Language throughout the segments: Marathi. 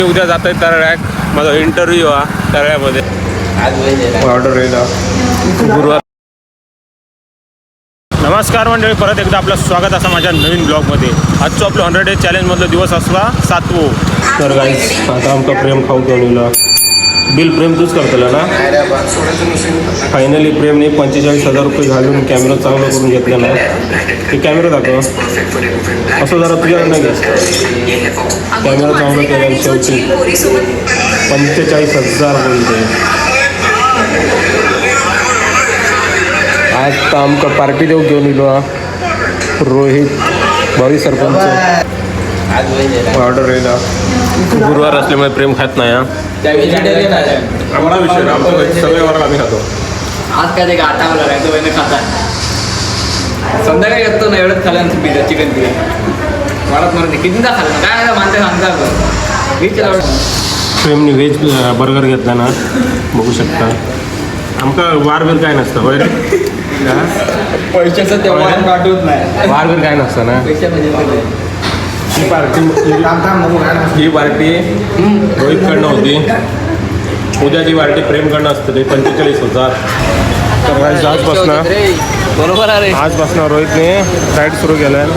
उद्या जात आहे तळ्यात. माझा इंटरव्ह्यू हा तळ्यामध्ये. ऑर्डर येईल गुरुवार. नमस्कार मंडळी, परत एकदा आपलं स्वागत असं माझ्या नवीन ब्लॉगमध्ये. आजचं आपलं 100 डेज चॅलेंजमधला दिवस असला 7वो. तर गाईस आता आमचा प्रेम खाऊ घेऊन बिल प्रेम तूच करतला ना. फायनली प्रेमने 45,000 रुपये घालून कॅमेरा चांगला करून घेतला ना. ते कॅमेरा दाखव असं जरा तुझ्या नाही घ्या. कॅमेरा चांगला केला शेवटी 45,000 बोलते. आज तर आमका पार्टी देऊ घेऊन येलो रोहित भावी सरपंच. ऑर्डर येईल गुरुवार असल्यामुळे प्रेम खात नाही. आम्हाला विषय आमचं सगळे वार आम्ही खातो. आज काय ते गाठा मला राहतो बहिणी खातात. संध्याकाळी येतो ना एवढंच खाल्लं पिझ्झा चिकन बिर्याणी वाढत म्हणून कितीदा खाल्लं काय मानते सांगता विचार. प्रेमने व्हेज बर्गर घेतला ना, बघू शकता. आमका वार बिर काय नसतं होय. पैशाचं तेव्हा पाठवत नाही. वार बिर काय नसतं ना. पैसे म्हणजे ही पार्टी रोहितकडनं होती. उद्याची पार्टी प्रेमकडनं असतं. ते 45,000. तर आजपासून बरोबर आहे. आजपासून रोहितने डाएट सुरू केलं.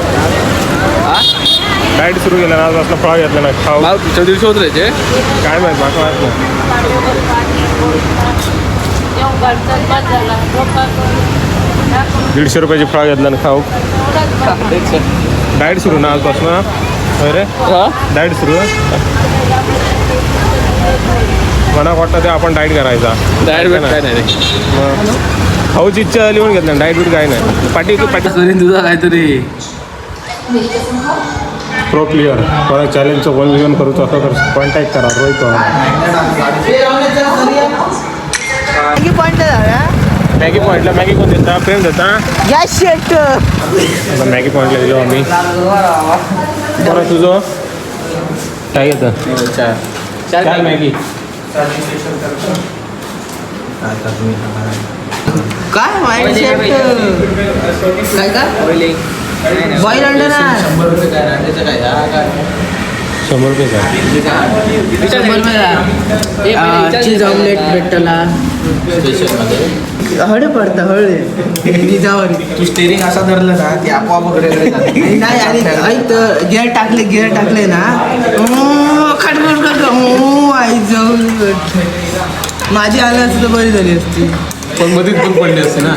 डाएट सुरू केलं ना. आजपासून फळ घेतलं ना. खाऊ पुढच्या दिवशी होत राहायचे काय माहिती माहित नाही. 150 रुपयाची फळ घेतलं ना. खाऊ डाएट सुरू ना आजपासून. अरे डाएट सुरू मना वाटतं ते आपण डाएट करायचा. डाएट भेट काय नाही खाऊची इच्छा लिहून घेतलं. डाएट बीट काय नाही. पाठी तुझा काहीतरी प्रो प्लेयर कोणा चॅलेंजचं 1v1 करूचं असं तर कॉन्टॅक्ट करा रोहित. मॅगी पॉईंटला मॅगी कोण देता? प्रेम देता. आता मॅगी पॉईंटला गेलो आम्ही. बरं तुझं काय घेतं? चार मॅगी. काय माइंड सेट काय का बॉईल अंडर ना 100 रुपये काय चीज ऑमलेट भेटला हळे पडतं हळे निजावर. तू स्टेरिंग असा धरलं ना ती आपोआप वगैरे नाही आणि ऐक गिअर टाकले ना खटखट आई जाऊन माझी आलं असतं तर बरी झाली असती. पण मध्येच बंद पडली असते ना.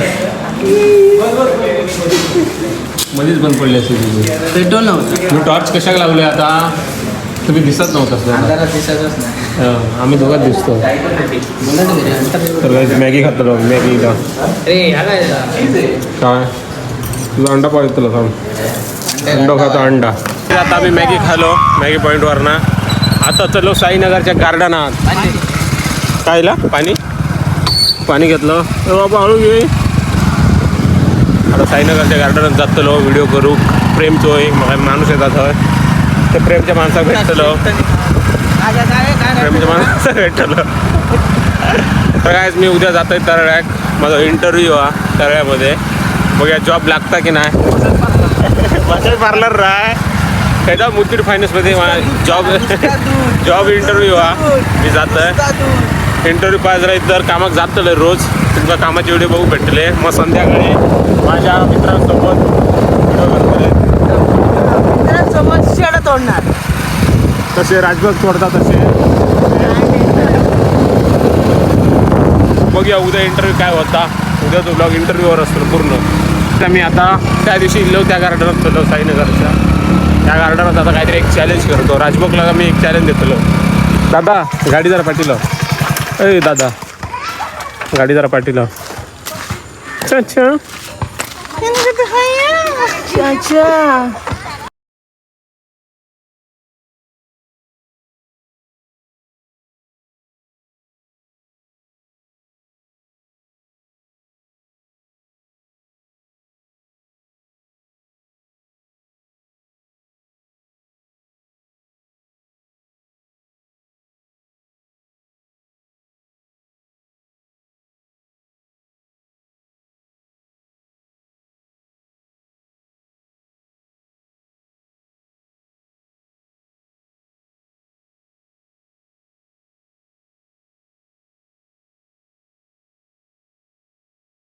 मध्येच बंद पडली असते तुझी. पेट्रोल नव्हतं. मी टॉर्च कशाला लावले आता? तुम्ही दिसत नव्हतं. दिसतच नाही. आम्ही दोघात दिसतो. तर मॅगी खातो. मॅगीला काय तुझा अंडा पाहिजे तुला सांग. अंडा खातो अंडा. आता आम्ही मॅगी खालो मॅगी पॉईंटवर ना. आता चलो साईनगरच्या गार्डनात. कायला पाणी घेतलं बाबा हळू घे. आता साईनगरच्या गार्डनात जातलो व्हिडिओ करू. प्रेमचो एक माणूस येतात हय. ते प्रेमच्या माणसाक भेटलो. प्रेमच्या माणसाक भेटलो. तर काय मी उद्या जातो आहे तळ्यात. माझा इंटरव्ह्यू हा तळ्यामध्ये. बघा जॉब लागता की नाही. मसाज पार्लर राय कायदा मुथूट फायनान्समध्ये जॉब इंटरव्ह्यू हा. मी जात आहे इंटरव्ह्यू पास राहील तर कामाक जातले रोज. तुमका कामाचे व्हिडिओ बघू भेटले. मग संध्याकाळी माझ्या मित्रांसोबत व्हिडिओ करतले. शेड तोडणार तसे राजभाग तोडतात तसे. बघूया उद्या इंटरव्ह्यू काय होता. उद्या तो ब्लॉग इंटरव्ह्यूवर असतो पूर्ण. तर मी आता त्या दिवशी इलो त्या गार्डनात गेलो साईनगरच्या. त्या गार्डनात आता काहीतरी एक चॅलेंज करतो. राजभागला मी एक चॅलेंज देतलो. दादा गाडी जरा पाठीला. ए दादा गाडी जरा पाठीला. अच्छा अच्छा